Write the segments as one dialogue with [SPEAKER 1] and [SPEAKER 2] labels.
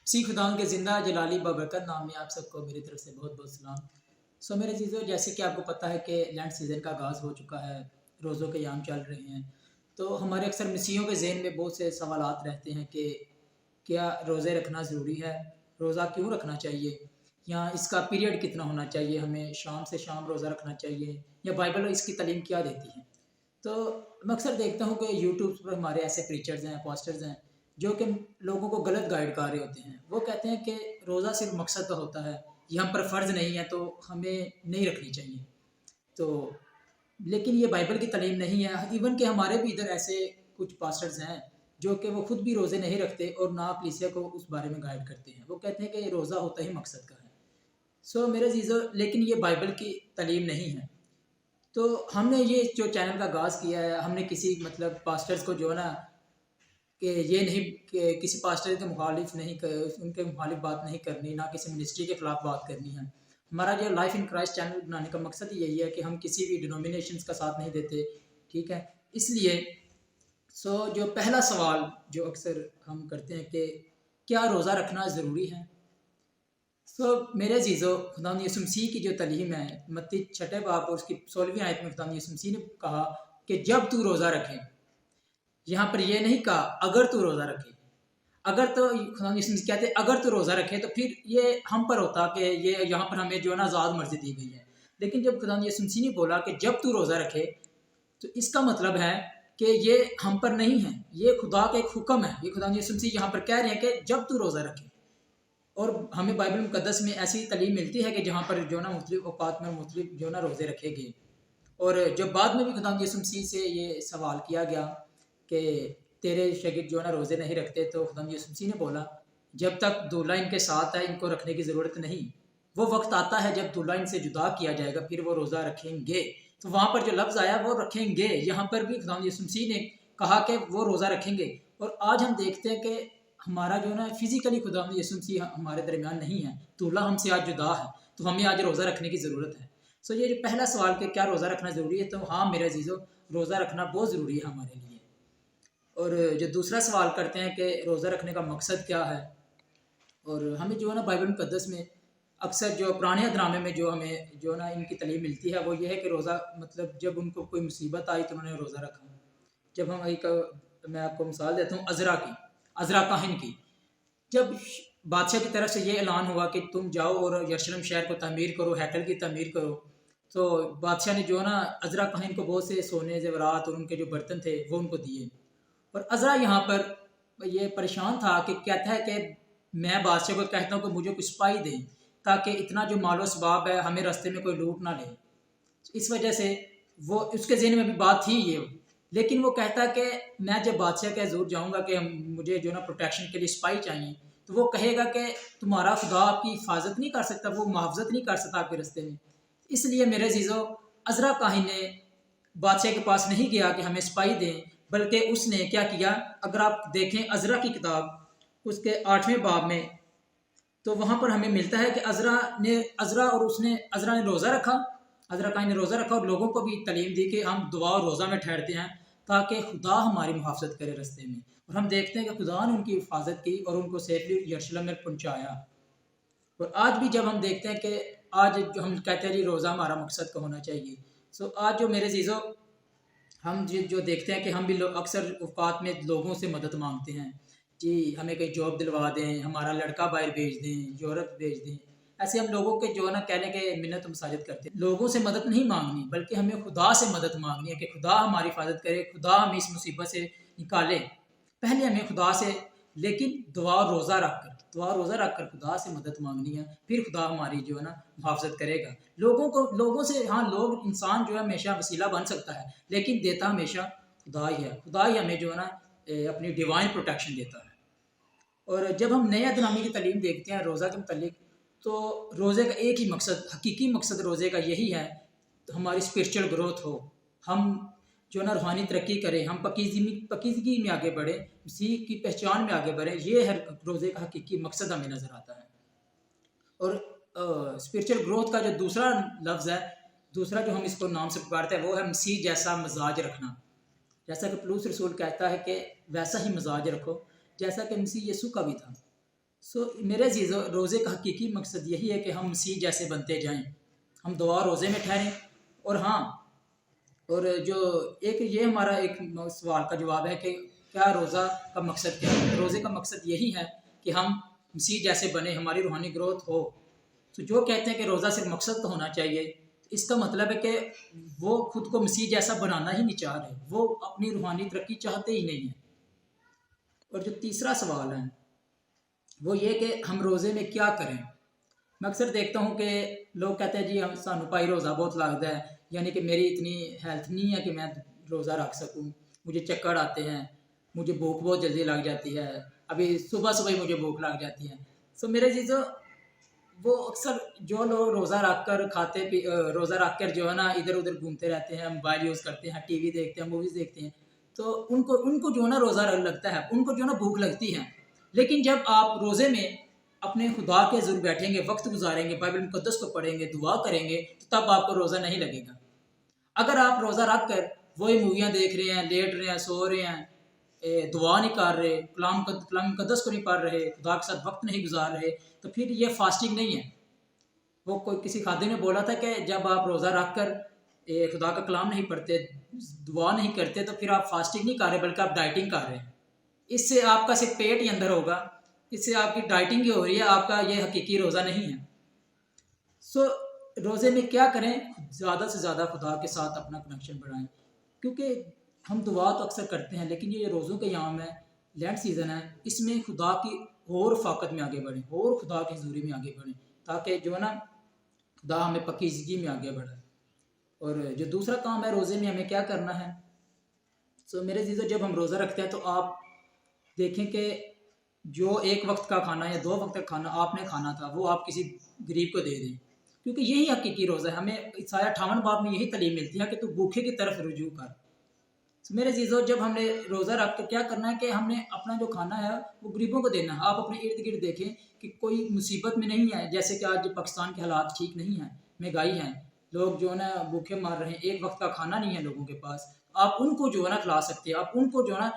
[SPEAKER 1] سی خداوند کے زندہ جلالی بابرکت نام میں آپ سب کو میری طرف سے بہت بہت سلام۔ میرے عزیزو، جیسے کہ آپ کو پتہ ہے کہ لینڈ سیزن کا آغاز ہو چکا ہے، روزوں کے ایام چل رہے ہیں، تو ہمارے اکثر مسیحیوں کے ذہن میں بہت سے سوالات رہتے ہیں کہ کیا روزے رکھنا ضروری ہے، روزہ کیوں رکھنا چاہیے، یا اس کا پیریڈ کتنا ہونا چاہیے، ہمیں شام سے شام روزہ رکھنا چاہیے، یا بائبل اس کی تعلیم کیا دیتی ہے۔ تو میں اکثر دیکھتا ہوں کہ یوٹیوب پر ہمارے ایسے پریچرز ہیں، پاسٹرز ہیں جو کہ لوگوں کو غلط گائیڈ کر رہے ہوتے ہیں۔ وہ کہتے ہیں کہ روزہ صرف مقصد کا ہوتا ہے، یہ ہم پر فرض نہیں ہے تو ہمیں نہیں رکھنی چاہیے۔ تو لیکن یہ بائبل کی تعلیم نہیں ہے۔ ایون کہ ہمارے بھی ادھر ایسے کچھ پاسٹرز ہیں جو کہ وہ خود بھی روزے نہیں رکھتے اور نہ کلیسیا کو اس بارے میں گائیڈ کرتے ہیں۔ وہ کہتے ہیں کہ یہ روزہ ہوتا ہی مقصد کا ہے۔ میرے عزیزو، لیکن یہ بائبل کی تعلیم نہیں ہے۔ تو ہم نے یہ جو چینل کا آغاز کیا ہے، ہم نے کسی پاسٹرز کو جو ہے نا کہ یہ نہیں کہ کسی پاسٹر کے مخالف نہیں، ان کے مخالف بات نہیں کرنی، نہ کسی منسٹری کے خلاف بات کرنی ہے۔ ہمارا جو لائف ان کرائسٹ چینل بنانے کا مقصد یہی ہے کہ ہم کسی بھی ڈینومینیشنز کا ساتھ نہیں دیتے، ٹھیک ہے۔ اس لیے جو پہلا سوال جو اکثر ہم کرتے ہیں کہ کیا روزہ رکھنا ضروری ہے؟ میرے عزیزو، خداوند یسوع مسیح کی جو تعلیم ہے، متی 6 باب اور اس کی 16ویں آیت میں خداوند یسوع مسیح نے کہا کہ جب تو روزہ رکھے۔ یہاں پر یہ نہیں کہا اگر تو روزہ رکھے۔ اگر تو خداوند یسوع مسیح کہتے اگر تو روزہ رکھے تو پھر یہ ہم پر ہوتا کہ یہ یہاں پر ہمیں جو ہے نا آزاد مرضی دی گئی ہے۔ لیکن جب خداوند یسوع مسیح نے بولا کہ جب تو روزہ رکھے، تو اس کا مطلب ہے کہ یہ ہم پر نہیں ہے، یہ خدا کا ایک حکم ہے۔ یہ خداوند یسوع مسیح یہاں پر کہہ رہے ہیں کہ جب تو روزہ رکھے۔ اور ہمیں بائبل مقدس میں ایسی تعلیم ملتی ہے کہ جہاں پر جو نا مختلف اوقات میں مختلف جو نا روزے رکھے گئے۔ اور جب بعد میں بھی خداوند یسوع مسیح سے یہ سوال کیا گیا کہ تیرے شاگرد جو نا روزے نہیں رکھتے، تو خداوند یسوع مسیح نے بولا جب تک دولہا ان کے ساتھ ہے ان کو رکھنے کی ضرورت نہیں۔ وہ وقت آتا ہے جب دولہا ان سے جدا کیا جائے گا، پھر وہ روزہ رکھیں گے۔ تو وہاں پر جو لفظ آیا وہ رکھیں گے، یہاں پر بھی خداوند یسوع مسیح نے کہا کہ وہ روزہ رکھیں گے۔ اور آج ہم دیکھتے ہیں کہ ہمارا جو نا فزیکلی خداوند یسوع مسیح ہمارے درمیان نہیں ہے، دولہا ہم سے آج جدا ہے، تو ہمیں آج روزہ رکھنے کی ضرورت ہے۔ یہ جو پہلا سوال کہ کیا روزہ رکھنا ضروری ہے، تو ہاں میرے عزیزو، روزہ رکھنا بہت ضروری ہے ہمارے لیے۔ اور جو دوسرا سوال کرتے ہیں کہ روزہ رکھنے کا مقصد کیا ہے، اور ہمیں جو ہے نا بائبل مقدس میں اکثر جو پرانے ادنامے میں جو ہمیں جو نا ان کی تعلیم ملتی ہے وہ یہ ہے کہ روزہ جب ان کو کوئی مصیبت آئی تو انہوں نے روزہ رکھا۔ جب میں آپ کو مثال دیتا ہوں عذرا کاہن کی، جب بادشاہ کی طرف سے یہ اعلان ہوا کہ تم جاؤ اور یروشلم شہر کو تعمیر کرو، ہیکل کی تعمیر کرو، تو بادشاہ نے جو نا عذرا کاہن کو بہت سے سونے زیورات اور ان کے جو برتن تھے وہ ان کو دیے۔ اور عذرا یہاں پر یہ پریشان تھا کہ کہتا ہے کہ میں بادشاہ کو کہتا ہوں کہ مجھے کچھ سپاہی دیں تاکہ اتنا جو مال و اسباب ہے ہمیں راستے میں کوئی لوٹ نہ لے۔ اس وجہ سے وہ اس کے ذہن میں بھی بات تھی یہ، لیکن وہ کہتا کہ میں جب بادشاہ کے حضور جاؤں گا کہ مجھے جو نا پروٹیکشن کے لیے سپاہی چاہیے، تو وہ کہے گا کہ تمہارا خدا آپ کی حفاظت نہیں کر سکتا، وہ محافظت نہیں کر سکتا آپ کے راستے میں۔ اس لیے میرے عزیزو، عذرا کاہن نے بادشاہ کے پاس نہیں گیا کہ ہمیں سپاہی دیں، بلکہ اس نے کیا کیا؟ اگر آپ دیکھیں عذرا کی کتاب اس کے 8ویں باب میں، تو وہاں پر ہمیں ملتا ہے کہ عذرا نے روزہ رکھا، عذرا کاہن نے روزہ رکھا اور لوگوں کو بھی تعلیم دی کہ ہم دعا اور روزہ میں ٹھہرتے ہیں تاکہ خدا ہماری محافظت کرے راستے میں۔ اور ہم دیکھتے ہیں کہ خدا نے ان کی حفاظت کی اور ان کو سیفلی یروشلم میں پہنچایا۔ اور آج بھی جب ہم دیکھتے ہیں کہ آج جو ہم کہتے ہیں جی روزہ ہمارا مقصد کا ہونا چاہیے، آج جو میرے عزیزو ہم جو دیکھتے ہیں کہ ہم بھی اکثر اوقات میں لوگوں سے مدد مانگتے ہیں، جی ہمیں کوئی جاب دلوا دیں، ہمارا لڑکا باہر بھیج دیں، یورپ بھیج دیں۔ ایسے ہم لوگوں کے جو ہے نا کہنے کے منت و مساجد کرتے ہیں۔ لوگوں سے مدد نہیں مانگنی، بلکہ ہمیں خدا سے مدد مانگنی ہے کہ خدا ہماری حفاظت کرے، خدا ہمیں اس مصیبت سے نکالے۔ پہلے ہمیں خدا سے، لیکن دعا اور روزہ رکھ کر خدا سے مدد مانگنی ہے، پھر خدا ہماری جو ہے نا محافظت کرے گا۔ لوگوں سے ہاں انسان جو ہے ہمیشہ وسیلہ بن سکتا ہے، لیکن دیتا ہمیشہ خدا ہی ہے۔ خدا ہی ہمیں جو ہے نا اپنی ڈیوائن پروٹیکشن دیتا ہے۔ اور جب ہم نئے ادنامی کی تعلیم دیکھتے ہیں روزہ کے متعلق، تو روزے کا ایک ہی مقصد، حقیقی مقصد روزے کا یہی ہے ہماری اسپرچل گروتھ ہو، ہم جو نا روحانی ترقی کریں، ہم پکیزگی میں آگے بڑھیں، مسیح کی پہچان میں آگے بڑھیں۔ یہ ہے روزے کا حقیقی مقصد ہمیں نظر آتا ہے۔ اور اسپرچل گروتھ کا جو دوسرا لفظ ہے، دوسرا جو ہم اس کو نام سے پکارتے ہیں، وہ ہے مسیح جیسا مزاج رکھنا۔ جیسا کہ پولس رسول کہتا ہے کہ ویسا ہی مزاج رکھو جیسا کہ مسیح یسوع کا بھی تھا۔ میرے عزیزو، روزے کا حقیقی مقصد یہی ہے کہ ہم مسیح جیسے بنتے جائیں، ہم دعا روزے میں ٹھہریں۔ اور ہاں، اور جو ایک یہ ہمارا ایک سوال کا جواب ہے کہ کیا روزہ کا مقصد کیا ہے؟ روزے کا مقصد یہی ہے کہ ہم مسیح جیسے بنے، ہماری روحانی گروتھ ہو۔ تو جو کہتے ہیں کہ روزہ صرف مقصد تو ہونا چاہیے، اس کا مطلب ہے کہ وہ خود کو مسیح جیسا بنانا ہی نہیں چاہ رہے، وہ اپنی روحانی ترقی چاہتے ہی نہیں ہیں۔ اور جو تیسرا سوال ہے وہ یہ کہ ہم روزے میں کیا کریں۔ میں اکثر دیکھتا ہوں کہ لوگ کہتے ہیں جی ہم سانو پائی روزہ بہت لگتا ہے، یعنی کہ میری اتنی ہیلتھ نہیں ہے کہ میں روزہ رکھ سکوں، مجھے چکر آتے ہیں، مجھے بھوک بہت جلدی لگ جاتی ہے، ابھی صبح صبح ہی مجھے بھوک لگ جاتی ہے۔ میرے چیزوں، وہ اکثر جو لوگ روزہ رکھ کر روزہ رکھ کر جو ہے نا ادھر ادھر گھومتے رہتے ہیں، موبائل یوز کرتے ہیں، ٹی وی دیکھتے ہیں، موویز دیکھتے ہیں، تو ان کو جو ہے نا روزہ لگتا ہے، ان کو جو ہے نا بھوک لگتی ہے۔ لیکن جب آپ روزے میں اپنے خدا کے ضرور بیٹھیں گے، وقت گزاریں گے، بائبل مقدس کو پڑھیں گے، دعا کریں گے، تو تب آپ کو روزہ نہیں لگے گا۔ اگر آپ روزہ رکھ کر وہی موویاں دیکھ رہے ہیں، لیٹ رہے ہیں، سو رہے ہیں، دعا نہیں کر رہے، کلام مقدس کو نہیں پڑھ رہے، خدا کے ساتھ وقت نہیں گزار رہے، تو پھر یہ فاسٹنگ نہیں ہے۔ وہ کوئی کسی خادم نے بولا تھا کہ جب آپ روزہ رکھ کر خدا کا کلام نہیں پڑھتے، دعا نہیں کرتے، تو پھر آپ فاسٹنگ نہیں کر رہے بلکہ آپ ڈائٹنگ کر رہے ہیں۔ اس سے آپ کا صرف پیٹ ہی اندر ہوگا، اس سے آپ کی ڈائٹنگ ہی ہو رہی ہے، آپ کا یہ حقیقی روزہ نہیں ہے۔ روزے میں کیا کریں؟ زیادہ سے زیادہ خدا کے ساتھ اپنا کنیکشن بڑھائیں، کیونکہ ہم دعا تو اکثر کرتے ہیں، لیکن یہ روزوں کے ایام ہے، لینٹ سیزن ہے، اس میں خدا کی اور فاقت میں آگے بڑھیں، اور خدا کی حضوری میں آگے بڑھیں، تاکہ جو ہے نا خدا ہمیں پکی زندگی میں آگے بڑھائے۔ اور جو دوسرا کام ہے روزے میں ہمیں کیا کرنا ہے، میرے عزیزو، جب ہم روزہ رکھتے ہیں تو آپ دیکھیں کہ جو ایک وقت کا کھانا یا 2 وقت کا کھانا آپ نے کھانا تھا وہ آپ کسی غریب کو دے دیں، کیونکہ یہی حقیقی روزہ ہے۔ ہمیں عیسائی 58 باب میں یہی تعلیم ملتی ہے کہ تو بھوکے کی طرف رجوع کر۔ میرے عزیزو، جب ہم نے روزہ رکھ کے کیا کرنا ہے کہ ہم نے اپنا جو کھانا ہے وہ غریبوں کو دینا ہے۔ آپ اپنے ارد گرد دیکھیں کہ کوئی مصیبت میں نہیں ہے، جیسے کہ آج پاکستان کے حالات ٹھیک نہیں ہیں، مہنگائی ہے، لوگ جو ہے نا بھوکے مار رہے ہیں، ایک وقت کا کھانا نہیں ہے لوگوں کے پاس، آپ ان کو جو ہے نا کھلا سکتے ہیں، آپ ان کو جو ہے نا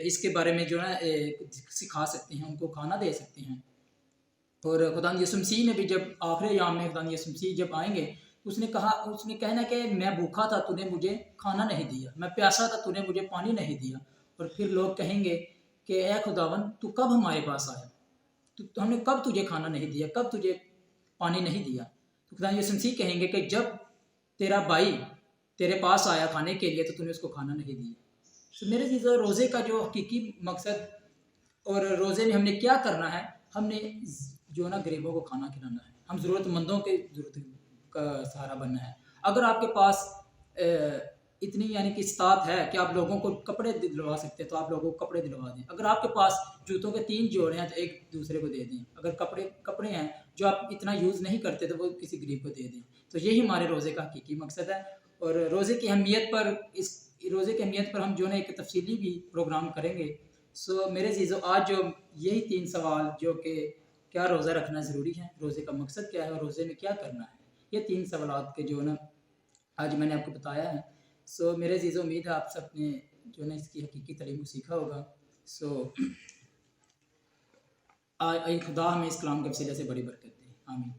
[SPEAKER 1] اس کے بارے میں جو ہے نا سکھا سکتے ہیں، ان کو کھانا دے سکتے ہیں۔ اور خدا یسوع مسیح نے بھی جب آخری ایام میں خدا یسوع مسیح جب آئیں گے، اس نے کہنا کہ میں بھوکا تھا تو نے مجھے کھانا نہیں دیا، میں پیاسا تھا تو نے مجھے پانی نہیں دیا۔ اور پھر لوگ کہیں گے کہ اے خداوند تو کب ہمارے پاس آیا، تو ہم نے کب تجھے کھانا نہیں دیا، کب تجھے پانی نہیں دیا۔ تو خدا یسوع مسیح کہیں گے کہ جب تیرا بھائی تیرے پاس آیا کھانے کے لیے تو نے اس کو کھانا نہیں دیا۔ میرے چیزوں، روزے کا جو حقیقی مقصد اور روزے میں ہم نے کیا کرنا ہے، ہم نے جو نا غریبوں کو کھانا کھلانا ہے، ہم ضرورت مندوں کے ضرورت کا سہارا بننا ہے۔ اگر آپ کے پاس اتنی یعنی کہ استطاعت ہے کہ آپ لوگوں کو کپڑے دلوا سکتے ہیں تو آپ لوگوں کو کپڑے دلوا دیں۔ اگر آپ کے پاس جوتوں کے 3 جوڑے ہیں تو ایک دوسرے کو دے دیں۔ اگر کپڑے ہیں جو آپ اتنا یوز نہیں کرتے تو وہ کسی غریب کو دے دیں۔ تو یہی ہمارے روزے کا حقیقی مقصد ہے۔ اور روزے کی اہمیت پر ہم جو ہے ایک تفصیلی بھی پروگرام کریں گے۔ میرے عزیزو، آج جو یہی 3 سوال جو کہ کیا روزہ رکھنا ضروری ہے، روزے کا مقصد کیا ہے اور روزے میں کیا کرنا ہے، یہ 3 سوالات کے جو نا آج میں نے آپ کو بتایا ہے۔ میرے عزیزو، امید ہے آپ سب نے جو نا اس کی حقیقی تعلیم کو سیکھا ہوگا۔ خدا ہمیں اس کلام کے وسیلے سے بڑی برکت دے، آمین۔